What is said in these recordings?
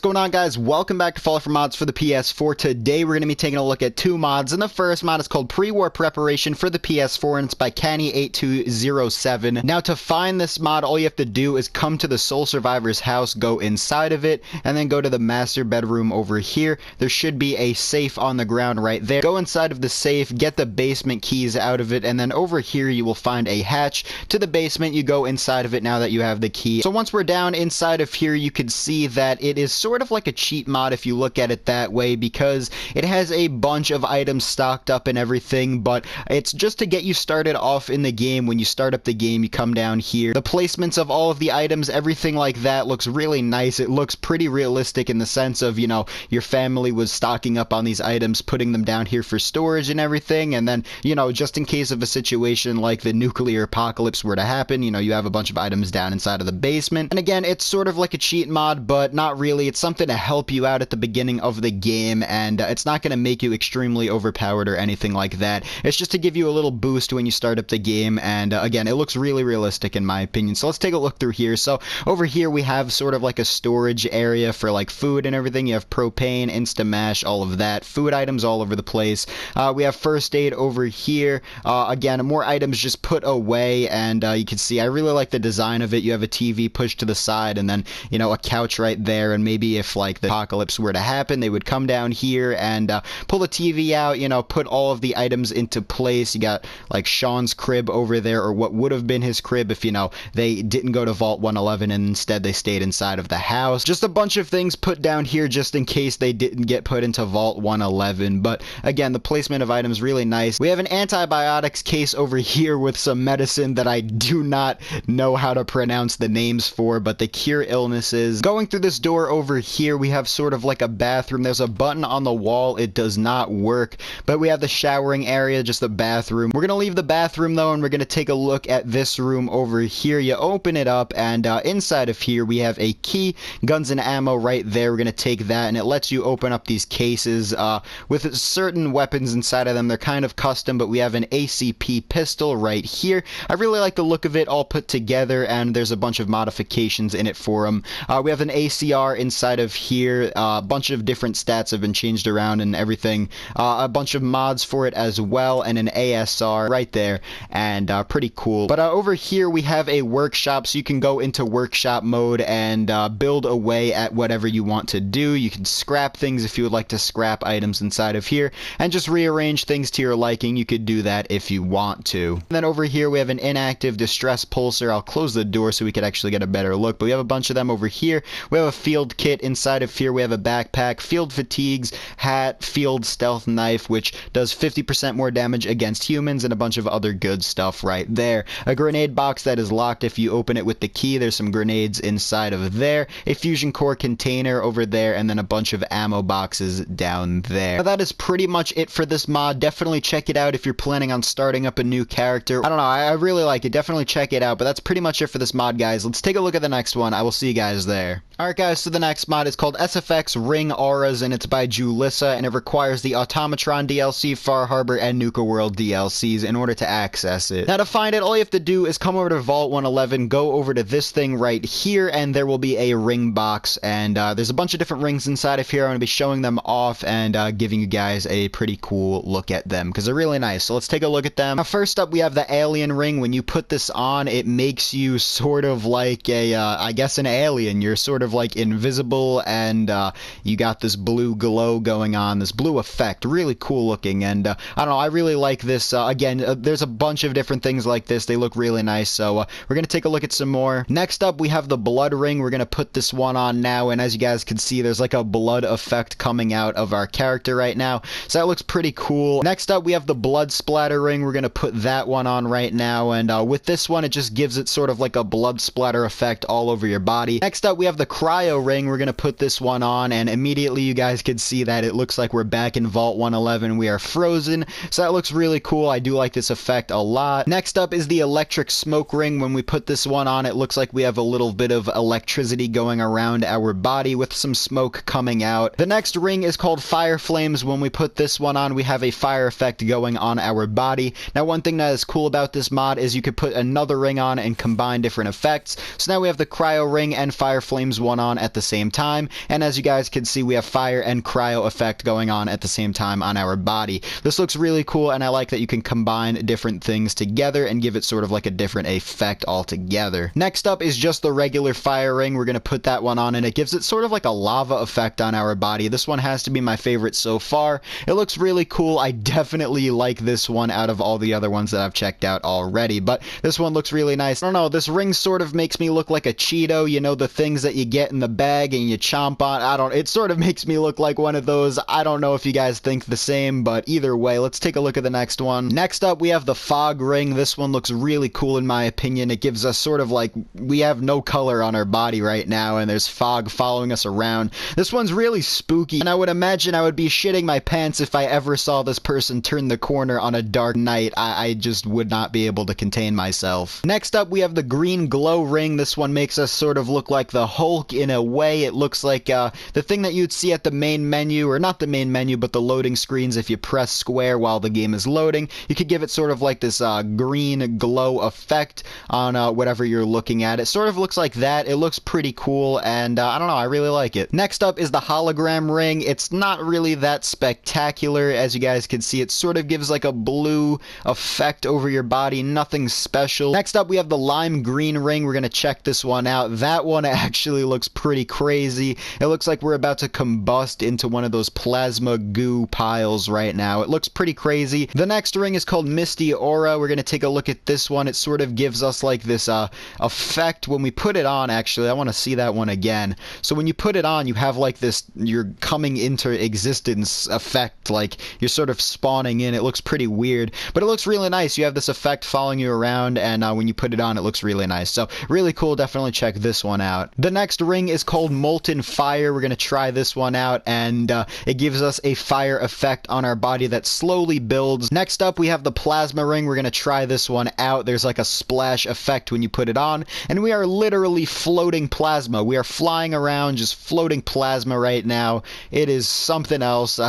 going on, guys? Welcome back to Fall for Mods for the PS4. Today we're going to be taking a look at two mods, and the first mod is called Prewar Preperation for the PS4, and it's by Canny8207. Now, to find this mod, all you have to do is come to the Soul Survivor's house, go inside of it, and then go to the master bedroom over here. There should be a safe on the ground right there. Go inside of the safe, get the basement keys out of it, and then over here you will find a hatch to the basement. You go inside of it now that you have the key. So once we're down inside of here, you can see that it is sort of like a cheat mod if you look at it that way, because it has a bunch of items stocked up and everything, but it's just to get you started off in the game. When you start up the game, you come down here. The placements of all of the items, everything like that looks really nice. It looks pretty realistic in the sense of, you know, your family was stocking up on these items, putting them down here for storage and everything, and then, you know, just in case of a situation like the nuclear apocalypse were to happen, you know, you have a bunch of items down inside of the basement. And again, it's sort of like a cheat mod, but not really. It's something to help you out at the beginning of the game, and it's not going to make you extremely overpowered or anything like that. It's just to give you a little boost when you start up the game, and again, it looks really realistic in my opinion. So let's take a look through here. So over here we have sort of like a storage area for like food and everything. You have propane, Instamash, all of that. Food items all over the place. We have first aid over here. Again, more items just put away, and you can see I really like the design of it. You have a TV pushed to the side, and then, you know, a couch right there, and maybe if like the apocalypse were to happen, they would come down here and pull the TV out, you know, put all of the items into place. You got like Sean's crib over there, or what would have been his crib if, you know, they didn't go to Vault 111 and instead they stayed inside of the house. Just a bunch of things put down here just in case they didn't get put into Vault 111. But again, the placement of items really nice. We have an antibiotics case over here with some medicine that I do not know how to pronounce the names for, but they cure illnesses. Going through this door over here, we have sort of like a bathroom. There's a button on the wall. It does not work, but we have the showering area, just a bathroom. We're gonna leave the bathroom though, and we're gonna take a look at this room over here. You open it up, and inside of here we have a key, guns and ammo right there. We're gonna take that, and it lets you open up these cases with certain weapons inside of them. They're kind of custom, but we have an ACP pistol right here. I really like the look of it all put together, and there's a bunch of modifications in it for them. We have an ACR inside of here. A bunch of different stats have been changed around and everything. A bunch of mods for it as well, and an ASR right there, and pretty cool. But over here we have a workshop, so you can go into workshop mode and build away at whatever you want to do. You can scrap things if you would like to scrap items inside of here, and just rearrange things to your liking. You could do that if you want to. And then over here we have an inactive distress pulsar. I'll close the door so we could actually get a better look, but we have a bunch of them over here. We have a field kit inside of here. We have a backpack, field fatigues, hat, field stealth knife, which does 50% more damage against humans, and a bunch of other good stuff right there. A grenade box that is locked if you open it with the key. There's some grenades inside of there. A fusion core container over there, and then a bunch of ammo boxes down there. Now, that is pretty much it for this mod. Definitely check it out if you're planning on starting up a new character. I don't know, I really like it. Definitely check it out, but that's pretty much it for this mod, guys. Let's take a look at the next one. I will see you guys there. Alright guys, so the next mod is called SFX Ring Auras, and it's by Djulisa, and it requires the Automatron DLC, Far Harbor, and Nuka-World DLCs in order to access it. Now, to find it, all you have to do is come over to Vault 111, go over to this thing right here, and there will be a ring box, and there's a bunch of different rings inside of here. I'm going to be showing them off and giving you guys a pretty cool look at them, because they're really nice. So let's take a look at them. Now, first up, we have the alien ring. When you put this on, it makes you sort of like a, I guess an alien. You're sort of like invisible, and you got this blue glow going on, this blue effect, really cool looking, and I don't know, I really like this. Again, there's a bunch of different things like this. They look really nice, so we're gonna take a look at some more. Next up, we have the blood ring. We're gonna put this one on now, and as you guys can see, there's like a blood effect coming out of our character right now, so that looks pretty cool. Next up, we have the blood splatter ring. We're gonna put that one on right now, and with this one, it just gives it sort of like a blood splatter effect all over your body. Next up, we have the cryo ring. We're gonna put this one on, and immediately you guys can see that it looks like we're back in Vault 111. We are frozen, so that looks really cool. I do like this effect a lot. Next up is the electric smoke ring. When we put this one on, it looks like we have a little bit of electricity going around our body with some smoke coming out. The next ring is called fire flames. When we put this one on, we have a fire effect going on our body. Now, one thing that is cool about this mod is you could put another ring on and combine different effects. So now we have the cryo ring and fire flames one on at the same time. And as you guys can see, we have fire and cryo effect going on at the same time on our body. This looks really cool, and I like that you can combine different things together and give it sort of like a different effect altogether. Next up is just the regular fire ring. We're going to put that one on, and it gives it sort of like a lava effect on our body. This one has to be my favorite so far. It looks really cool. I definitely like this one out of all the other ones that I've checked out already, but this one looks really nice. I don't know, this ring sort of makes me look like a CHEETO, you know, the things that you get in the bag and you chomp on. It sort of makes me look like one of those. I don't know if you guys think the same, but either way, let's take a look at the next one. Next up, we have the fog ring. This one looks really cool in my opinion. It gives us sort of like, we have no color on our body right now, and there's fog following us around. This one's really spooky, and I would imagine I would be shitting my pants if I ever saw this person turn the corner on a dark night. I just would not be able to contain myself. Next up, we have the green glow ring. This one makes us sort of look like the Hulk in a way. It looks like the thing that you'd see at the main menu, or not the main menu, but the loading screens if you press square while the game is loading. You could give it sort of like this green glow effect on whatever you're looking at. It sort of looks like that. It looks pretty cool, and I don't know, I really like it. Next up is the hologram ring. It's not really that spectacular. As you guys can see, it sort of gives like a blue effect over your body, nothing special. Next up, we have the lime green ring. We're gonna check this one out. That one actually looks pretty crazy. It looks like we're about to combust into one of those plasma goo piles right now. It looks pretty crazy. The next ring is called Misty Aura. We're gonna take a look at this one. It sort of gives us like this effect when we put it on. Actually, I want to see that one again. So when you put it on, you have like this, you're coming into existence effect, like you're sort of spawning in. It looks pretty weird, but it looks really nice. You have this effect following you around, and when you put it on, it looks really nice. So really cool. Definitely check this one out. The next ring is called Molten Fire. We're gonna try this one out, and it gives us a fire effect on our body that slowly builds. Next up, we have the plasma ring. We're gonna try this one out. There's like a splash effect when you put it on, and we are literally floating plasma. We are flying around, just floating plasma right now. It is something else.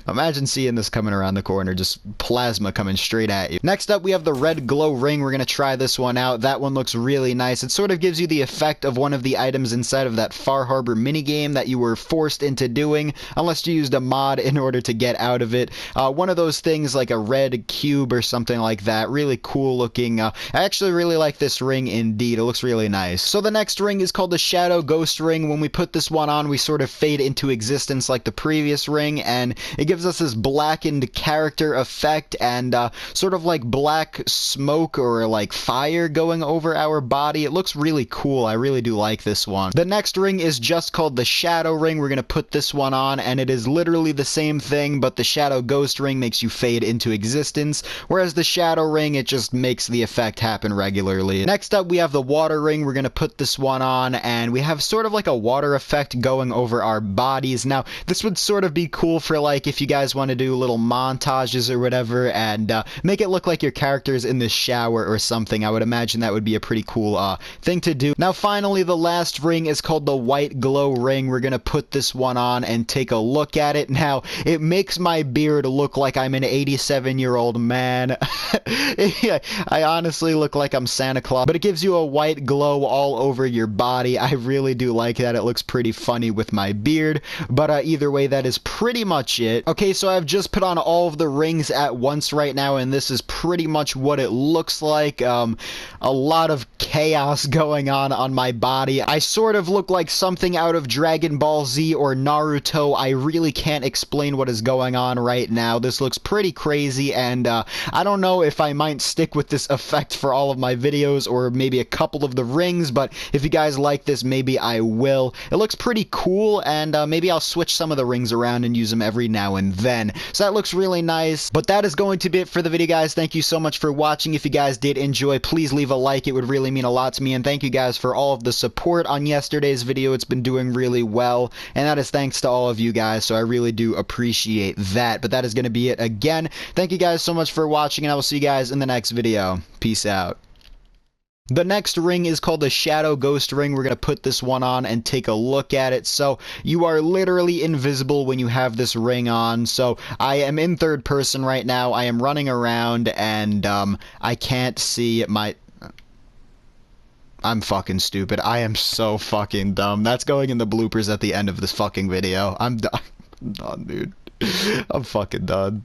Imagine seeing this coming around the corner, just plasma coming straight at you. Next up, we have the red glow ring. We're gonna try this one out. That one looks really nice. It sort of gives you the effect of one of the items inside of that Far Harbor minigame that you were forced into doing, unless you used a mod in order to get out of it. One of those things like a red cube or something like that. Really cool looking. I actually really like this ring indeed. It looks really nice. So the next ring is called the Shadow Ghost Ring. When we put this one on, we sort of fade into existence like the previous ring, and it gives us this blackened character effect and sort of like black smoke or like fire going over our body. It looks really cool. I really do like this one. The next ring is just called the Shadow Ring. We're gonna put this one on, and it is literally the same thing, but the Shadow Ghost Ring makes you fade into existence, whereas the Shadow Ring, it just makes the effect happen regularly. Next up, we have the Water Ring. We're gonna put this one on, and we have sort of like a water effect going over our bodies. Now, this would sort of be cool for like if you guys want to do little montages or whatever, and make it look like your character's in the shower or something. I would imagine that would be a pretty cool thing to do. Now, finally, the last ring is called the White Glow Ring. We're gonna put this one on and take a look at it. Now, it makes my beard look like I'm an 87-year-old man. I honestly look like I'm Santa Claus, but it gives you a white glow all over your body. I really do like that. It looks pretty funny with my beard, but either way, that is pretty much it. Okay, so I've just put on all of the rings at once right now, and this is pretty much what it looks like. A lot of chaos going on my body. I sort of look like something out of Dragon Ball Z or Naruto. I really can't explain what is going on right now. This looks pretty crazy, and I don't know if I might stick with this effect for all of my videos or maybe a couple of the rings, but if you guys like this, maybe I will. It looks pretty cool, and maybe I'll switch some of the rings around and use them every now and then. So that looks really nice, but that is going to be it for the video, guys. Thank you so much for watching. If you guys did enjoy, please leave a like. It would really mean a lot to me, and thank you guys for all of the support on yesterday's video. It's been doing really well, and that is thanks to all of you guys, so I really do appreciate that. But that is going to be it again. Thank you guys so much for watching, and I will see you guys in the next video. Peace out. The next ring is called the Shadow Ghost Ring. We're going to put this one on and take a look at it. So you are literally invisible when you have this ring on. So I am in third person right now. I am running around, and I can't see my... I'm fucking stupid. I am so fucking dumb. That's going in the bloopers at the end of this fucking video. I'm done. I'm done, dude. I'm fucking done.